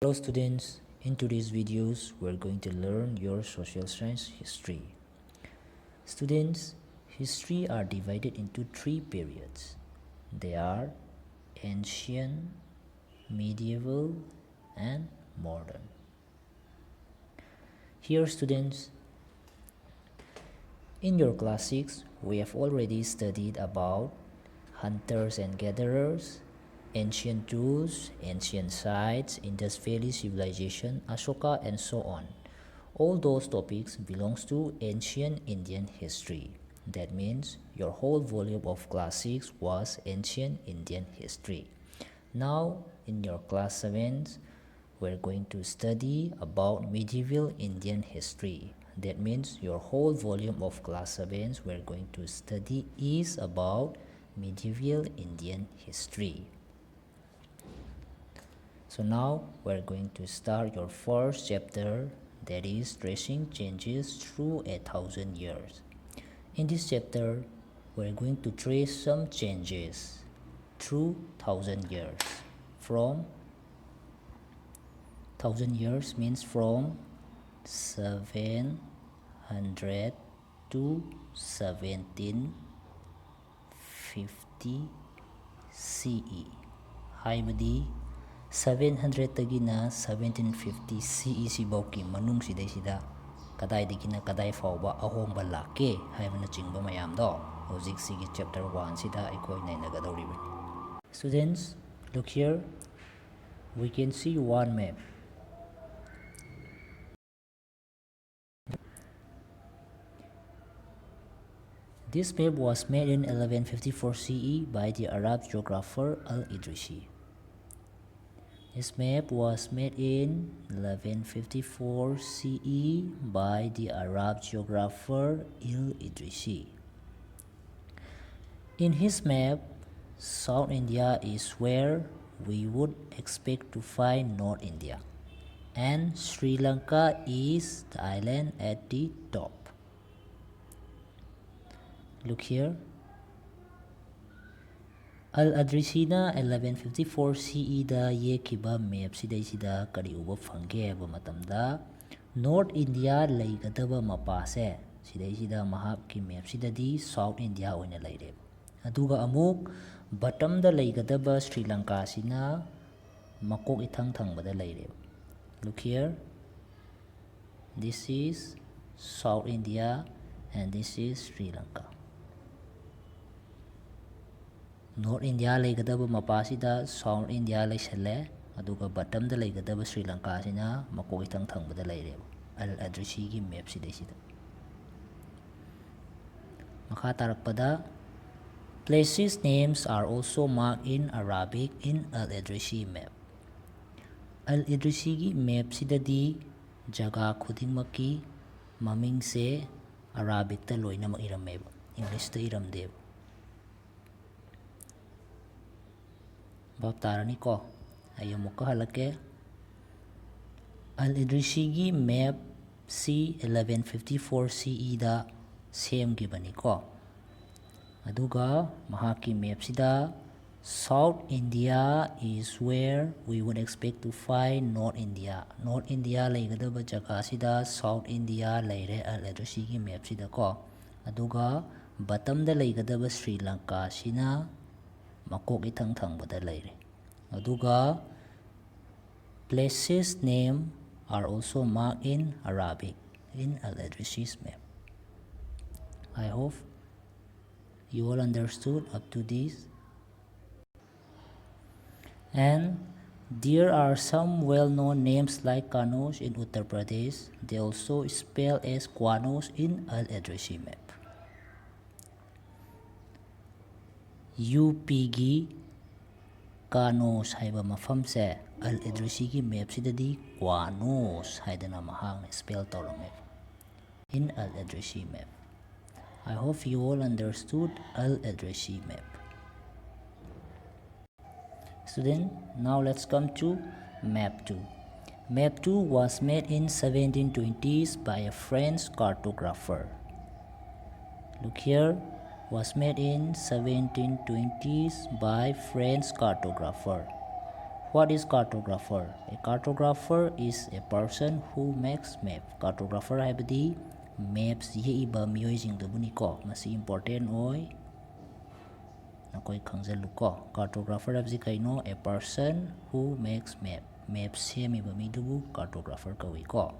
Hello students, in today's videos we're going to learn your social science history. Students, history are divided into three periods. They are ancient, medieval and modern. Here students, in your class 6 we have already studied about hunters and gatherers, ancient tools, ancient sites, Indus Valley civilization, Ashoka and so on. All those topics belongs to ancient Indian history. That means your whole volume of class 6 was ancient Indian history. Now in your class 7 we're going to study about medieval Indian history. That means your whole volume of class 7 we're going to study is about medieval Indian history. So now we're going to start your first chapter, that is tracing changes through 1,000 years. In this chapter, we're going to trace some changes through 1,000 years. From 1,000 years means from 700 to 1750 CE. 하이ꯕꯗꯤ 700 1750 CE 시ꯕꯧꯀꯤ ꯃꯅꯨꯡꯁꯤꯗꯩꯁꯤꯗ ꯀꯗꯥꯏꯗꯒꯤꯅ ꯀꯗꯥꯏ ꯐꯥꯎꯕ ꯑꯍꯣꯡꯕ ꯂꯥꯛꯀꯦ ꯍꯥꯏꯕꯅꯆꯤꯡꯕ ꯃꯌꯥꯝꯗꯣ ꯍꯧꯖꯤꯛ ꯁꯤꯒꯤ chapter 1 ꯁꯤꯗ ꯑꯩꯈꯣꯏ ꯅꯩꯅꯒꯗꯧꯔꯤꯕꯅꯤ. Students, look here. We can see one map. This map was made in 1154 CE by the Arab geographer Al-Idrisi. This map was made in 1154 CE by the Arab geographer Al-Idrisi. In his map, South India is where we would expect to find North India, and Sri Lanka is the island at the top. Look here. Al-Adrisina 1154 CE da yekiba map sidaisida kari uba fangge haiba matamda North India leigadaba mapase sidaisida mahakki map sidadi South India oina leire. Aduga amuk bottom da leigadaba Sri Lanka sina makok ithang thangbada leire. Look here. This is South India and this is Sri Lanka. North India leigadaba mapasida South India leisale aduga bottom da leigadaba Sri Lanka sina makok ithang thangbada leire. Al-Adrisi gi map sidaisida. Makha tarakpada places names are also marked in Arabic in Al-Idrisi map. Al-Idrisi gi map sidadi jaga khudingmaki maming se Arabic ta loina mak irameba, English ta iramdeba. Bab tarani ko ayamukka halake. Al-Idrisi gi map C 1154 CE da semgibani ko. Aduga mahaki map sida South India is where we would expect to find North India. North India leigadaba jaga sida South India leire Al-Idrisi gi map sida ko. Aduga bottom da leigadaba Sri Lanka sina makok ithang thangbada leire. Aduga places name are also marked in Arabic in Al-Idrisi's map. I hope you all understood up to this. And there are some well-known names like Kanauj in Uttar Pradesh. They also spell as Qanos in Al-Idrisi map. UP gi Qanos haiba mafam se Al-Idrisi gi map sidadi Qanos haidana mahang spell tawrame in Al-Idrisi map. I hope you all understood Al-Idrisi map. Student, now let's come to map 2. Map 2 was made in 1720s by a French cartographer. Look here. Was made in 1720s by French cartographer. What is cartographer? A cartographer is a person who makes map. Cartographer haibadi maps yeiba miyoi jingdubuni ko. Masi important oi. Nakoi khangjalu ko. Cartographer habji kaino a person who makes map. Map semiba midubu cartographer kawi ko.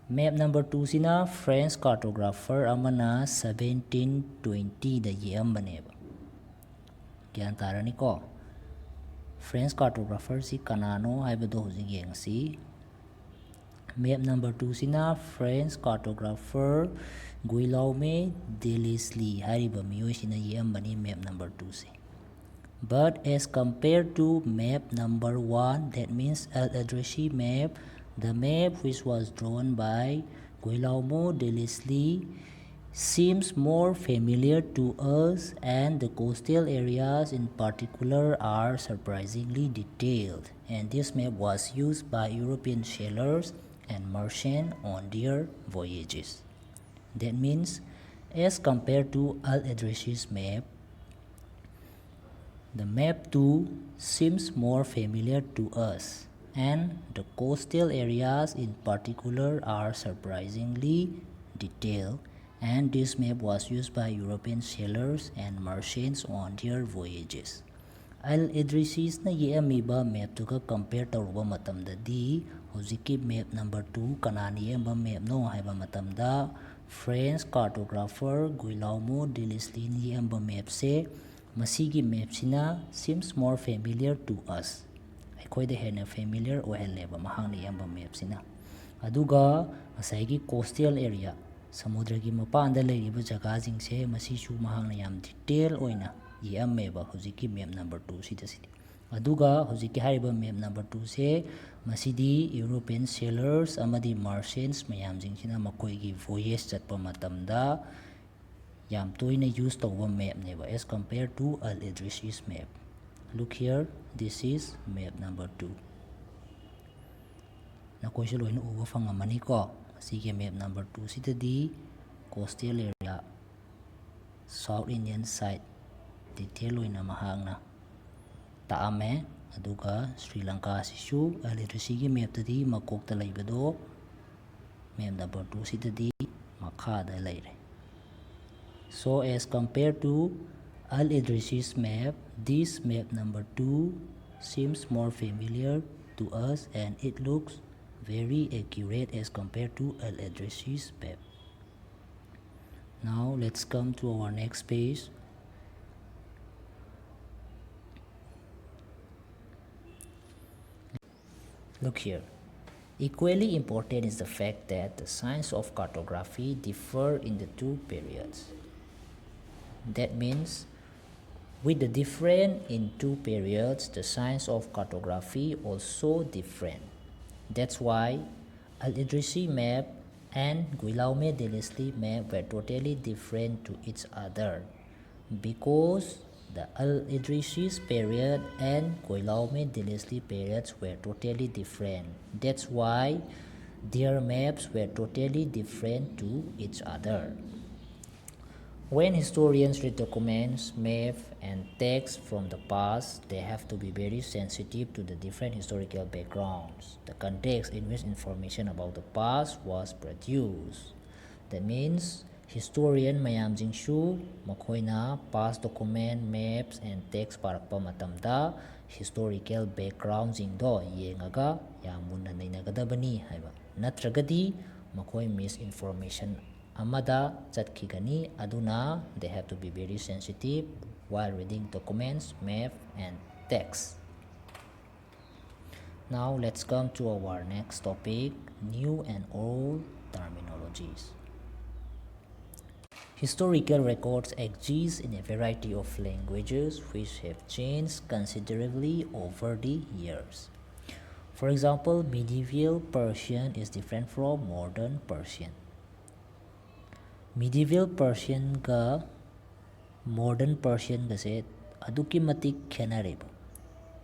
Map number 2 sina French cartographer amana 1720 da yeambaneba. Gyan tarani ko. French cartographer si kanano haibado hujing yengsi. Map number 2 sina French cartographer Guillaume Delisle hariba miyoi sina yeambani map number 2 si. But as compared to map number 1, that means Al-Idrisi map, the map which was drawn by Guillaume Delisle seems more familiar to us, and the coastal areas in particular are surprisingly detailed, and this map was used by European sailors and merchants on their voyages. That means as compared to Al-Idrisi's map, the map 2 seems more familiar to us, and the coastal areas in particular are surprisingly detailed, and this map was used by European sailors and merchants on their voyages. Al-Idrisis na yeamiba map tuga compare tawruba matamdadi hujiki map number 2 kanani yeamba map no haiba matamda French cartographer Guillaume Delisle ni yeamba map se masigi map sina seems more familiar to us. Aikoida hena familiar oheleba mahangni yeamba map sina. Aduga masaigi coastal area samudragi mapanda leiriba jaga jingse masisu mahangna yam detail oina yeameba hujiki map number 2 sida sidi. Aduga hujiki hariba map number 2 se masidi European sailors amadi merchants mayam jingsina makoigi voyage chatpa matamda yam toina use tawba map neba as compared to Al-Idrisi's map. Look here, this is map number 2. Nakoi se loina uba fangamani ko. Sige map number 2 sitadi coastal area South Indian side detail loina mahangna taame aduga Sri Lanka sisu Al-Idrisi gi map tadi makokta laibado map number 2 sitadi makhada laire. So as compared to Al-Idrisi's map, this map number 2 seems more familiar to us, and it looks very accurate as compared to Al-Idrisi's map. Now let's come to our next page. Look here. Equally important is the fact that the science of cartography differ in the two periods. That means with the difference in two periods, the science of cartography also different. That's why Al-Idrisi map and Guillaume Delisle map were totally different to each other, because the Al-Idrisi's period and Guillaume Delisle periods were totally different. That's why their maps were totally different to each other. When historians read documents, maps, and texts from the past, they have to be very sensitive to the different historical backgrounds, the context in which information about the past was produced. That means historian mayam jingshu makoina past document, maps, and text parakpa matamda historical background jingdo yengaga yamunna nainagadabani haiba natragadi makoi misinformation amada chatkigani aduna they have to be very sensitive while reading documents, map, and text. Now let's come to our next topic, new and old terminologies. Historical records exist in a variety of languages which have changed considerably over the years. For example, medieval Persian is different from modern Persian. Medieval Persian ga modern Persian ga se aduki matik khenareba.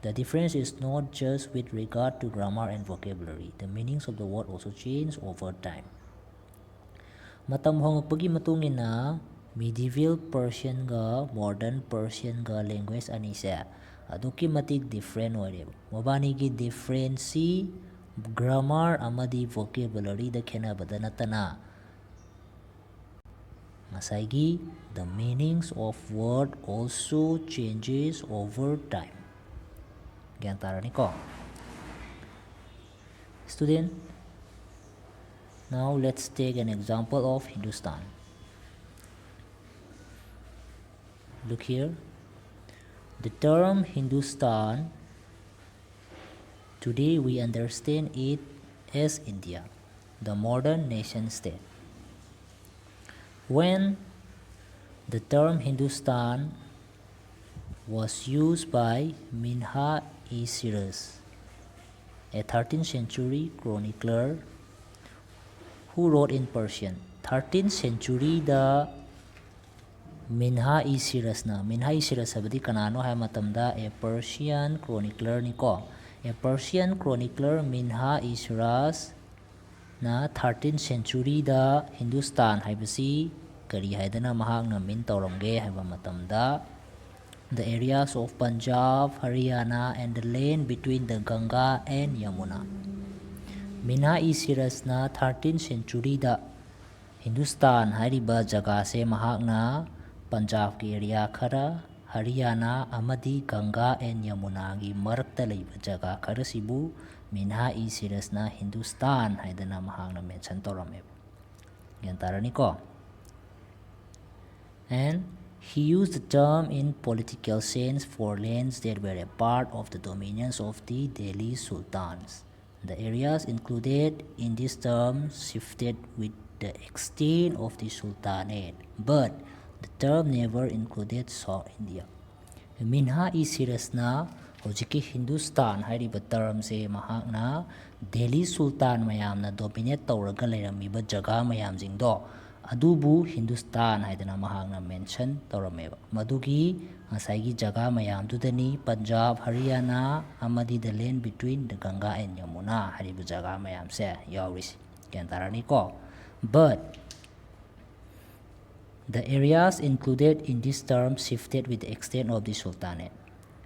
The difference is not just with regard to grammar and vocabulary. The meanings of the word also change over time. Matam hongakpagi matungina medieval Persian ga modern Persian ga language ani se aduki matik different oireba mobani gi different si grammar amadi vocabulary da khenabada natana masaigi the meanings of word also changes over time. Gyan tarani ko. Student, now let's take an example of Hindustan. Look here. The term Hindustan, today we understand it as India, the modern nation state. When the term Hindustan was used by Minha-e-Siras, a 13th century chronicler who wrote in Persian. 13th century da Minha-e-Siras na Minha-e-Siras sabadi kanano hai matamda a Persian chronicler niko. A Persian chronicler Minha-e-Siras na 13th century da Hindustan haibasi kari haidana mahakna min tawramge haiba matamda the areas of Punjab, Haryana and the land between the Ganga and Yamuna. Minha-e-Siras na 13th century da Hindustan hariba jaga se mahakna Punjab ki area khara, Haryana amadi Ganga and Yamuna gi marakta leiba jaga khara sibu Minha-e-Siras na Hindustan haidana mahakna mention tawrame. Yan tarani ko. And he used the term in political sense for lands that were a part of the dominions of the Delhi Sultans. The areas included in this term shifted with the extent of the Sultanate, but the term never included South India. Minha-e-Siras na hojiki Hindustan hariba term se mahakna Delhi Sultan mayamna dominate tawraga leiramiba jaga mayam jingdo adubu Hindustan haidana mahakna mention tawrameba madugi asaigi jaga mayam dudani Punjab, Haryana amadi the land between the Ganga and Yamuna haribu jaga mayam se yawris kyan tarani ko. But the areas included in this term shifted with the extent of the Sultanate.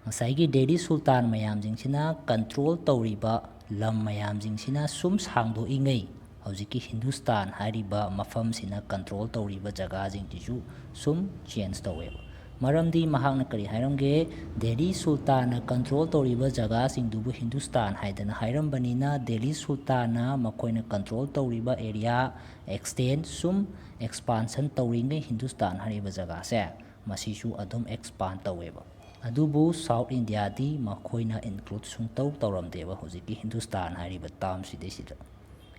Asaigi Delhi Sultan mayam jingsina control tawriba lam mayam jingsina sum sangdo ingay hojiki Hindustan hariba mafam sina control tawriba jaga jingtisu sum change taweba maramdi mahakna kari hairamge Delhi Sultan na control tawriba jaga singdubu Hindustan haidana hairambanina Delhi Sultan na makoina control tawriba area extend sum expansion tawringe Hindustan hariba jaga se masisu adum expand taweba adubu South India di makoina include sungtaw tawramdeba hojiki Hindustan hariba term sidesida.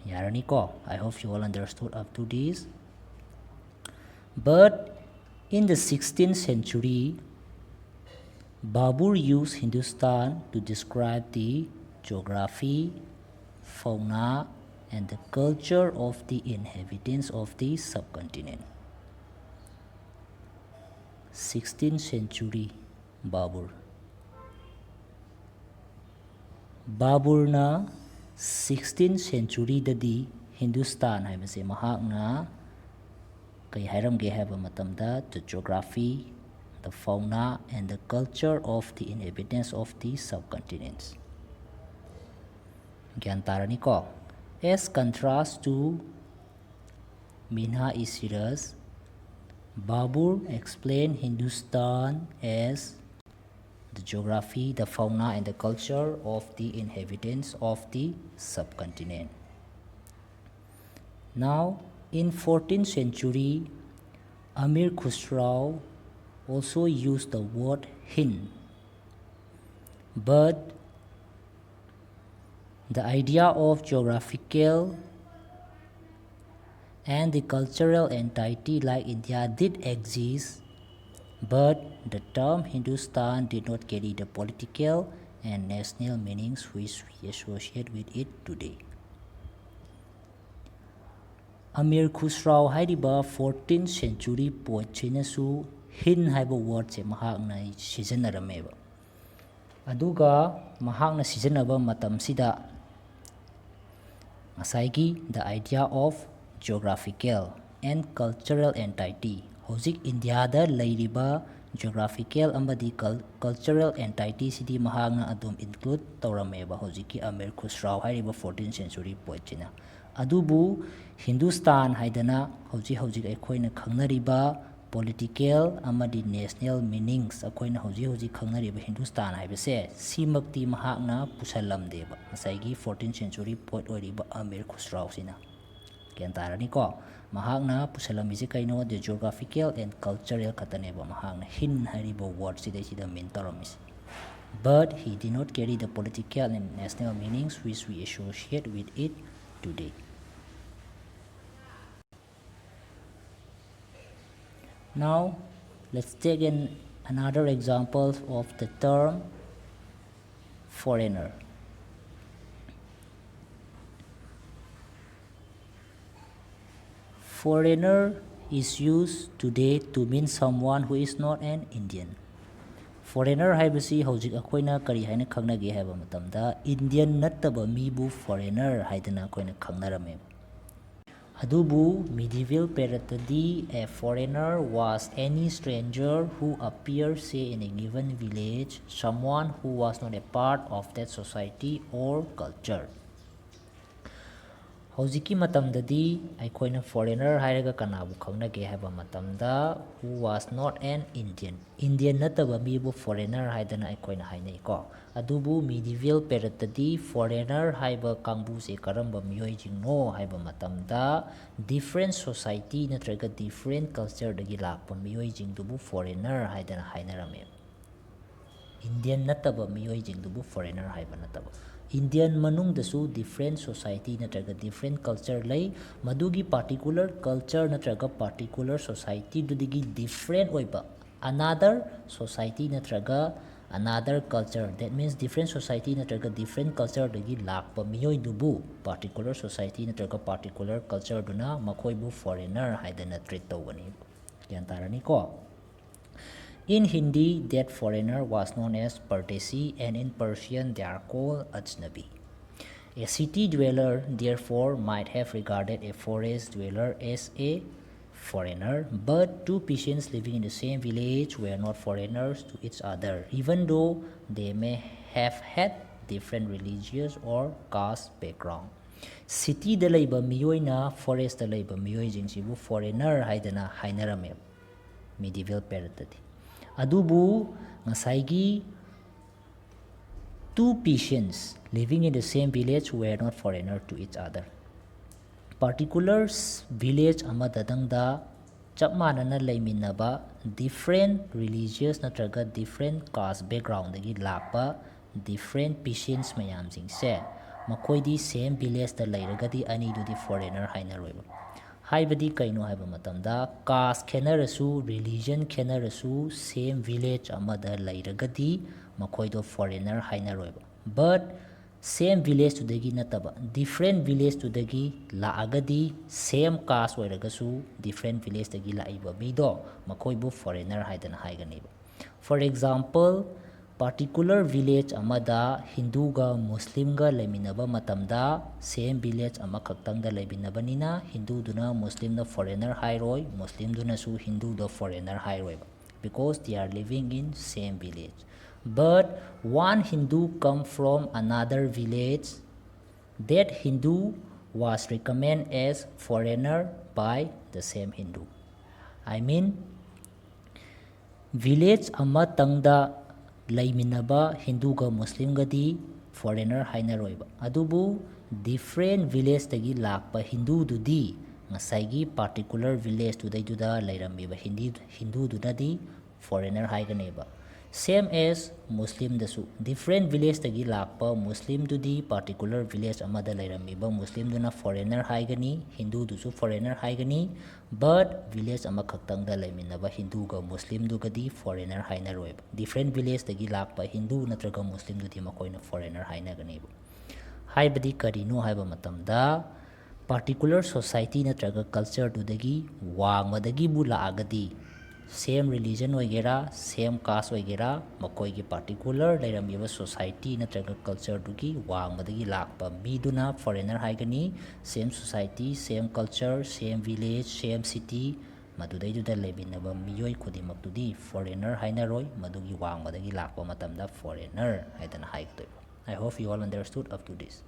Yarani ko. I hope you all understood up to this. But in the 16th century, Babur used Hindustan to describe the geography, fauna, and the culture of the inhabitants of the subcontinent. 16th century Babur. Babur na 16th century dadi Hindustan haibase mahakna kai hairamge haiba matamda the geography, the fauna and the culture of the inhabitants of the subcontinents. Gyan tarani ko. As contrast to Minha-e-Siras, Babur explained Hindustan as the geography, the fauna and the culture of the inhabitants of the subcontinent. Now, in 14th century, Amir Khusrau also used the word Hind, but the idea of geographical and the cultural entity like India did exist, but the term Hindustan did not carry the political and national meanings which we associate with it today. Amir Khusrau haidiba 14th century poet chinasu Hind haiba word se mahakna sijannarameba aduga mahakna sijanaba matamsida asaigi the idea of geographical and cultural entity hojik India da leiriba geographical amadi cultural entity sidi mahakna adum include taurameba hojiki Amir Khusrau hairiba 14th century poet china adubu Hindustan haidana hojik aikoina khangnariba political amadi national meanings akoina hojik khangnariba Hindustan haibase simakti mahakna pusalamdeba masaigi 14th century poet oiriba Amir Khusrau sina Kiantarani ko mahakna pusalamisi kaino the geographical and cultural kataneba mahakna hin haribo word sida mean taramis but he did not carry the political and national meanings which we associate with it today. Now let's take another example of the term foreigner. Foreigner is used today to mean someone who is not an Indian. Foreigner haibasi hojik akoina kari haina khangnage haiba matamda Indian nattaba mibu foreigner haidana akoina khangnarame. Adubu medieval periodadi a foreigner was any stranger who appeared say in a given village, someone who was not a part of that society or culture. Hojiki matamdadi aikoina foreigner hairaga kanabu khangnage haiba matamda who was not an Indian nataba mibu foreigner haidana aikoina hainai ko adubu medieval periodadi foreigner haiba kangbu se karamba miyoi jingno haiba matamda different society natraga different culture dagi lakpa miyoi jingdubu foreigner haidana hainarame Indian nataba miyoi jingdubu foreigner haiba nataba Indian manungdasu different society natraga different culture lay madugi particular culture natraga particular society dudigi different oiba another society natraga another culture that means different society natraga different culture dagi lakpa miyoi dubu particular society natraga particular culture duna makoi bu foreigner haidana treat tawani yan tarani ko In Hindi, that foreigner was known as Pardesi, and in Persian they are called Ajnabi. A city dweller, therefore, might have regarded a forest dweller as a foreigner, but two peasants living in the same village were not foreigners to each other, even though they may have had different religious or caste background. City da laiba miyoina forest da laiba miyoi jingsibu foreigner haidana hainarame medieval period adubu ngasaigi two peasants living in the same village were not foreigner to each other particular village amadadangda chap manana laiminaba different religious natraga different caste background dagi lakpa different peasants mayam jingse makoidi same village da lairagadi ani dudi foreigner hainaroiba haibadi kaino haiba matamda caste khenarasu religion khenarasu same village amada lairagadi makoido foreigner hainaroiba but same village tudagi nataba different village tudagi laagadi same caste oiragasu different village dagi laiba mido makoibu foreigner haidana haiganiba for example particular village amada Hindu ga Muslim ga laiminaba matamda same village amakhaktangda laibinabanina Hindu duna Muslim na foreigner hairoi Muslim duna su Hindu da foreigner hairoi because they are living in same village but one Hindu come from another village that Hindu was recommended as foreigner by the same Hindu I mean village amatangda laiminaba Hindu ga Muslim ga di foreigner hainaroiba adubu different village dagi lakpa Hindu dudi ngasaigi particular village tudai duda lairamiba Hindu duda di foreigner haiganeba same as Muslim dasu different village dagi lakpa Muslim dudi particular village amada lairamiba Muslim duna foreigner haigani Hindu dusu foreigner haigani but village amakhaktangda laiminaba Hindu ga Muslim dugadi foreigner hainaroiba different village dagi lakpa Hindu natraga Muslim dudi makoina foreigner hainaganiba haibadi karino haiba matamda particular society natraga culture dudagi wangmadagi bu laagadi same religion oigera same caste oigera makoigi particular lairamiba society natraga culture dugi wangmadagi lakpa miduna foreigner haigani same society same culture same village same city ꯃꯗꯨꯗꯩꯗꯨꯗ ꯂꯩꯃꯤꯟꯅꯕ ꯃꯤꯑꯣꯏ ꯈꯨꯗꯤꯡꯃꯛꯇꯨꯗꯤ foreigner ꯍꯥꯏꯅꯔꯣꯏ, ꯃꯗꯨꯒꯤ ꯋꯥꯡꯃꯗꯒꯤ ꯂꯥꯛꯄ ꯃꯇꯝꯗ foreigner ꯍꯥꯏꯗꯅ ꯍꯥꯏꯒꯗꯣꯏꯕ. I hope you all understood up to this.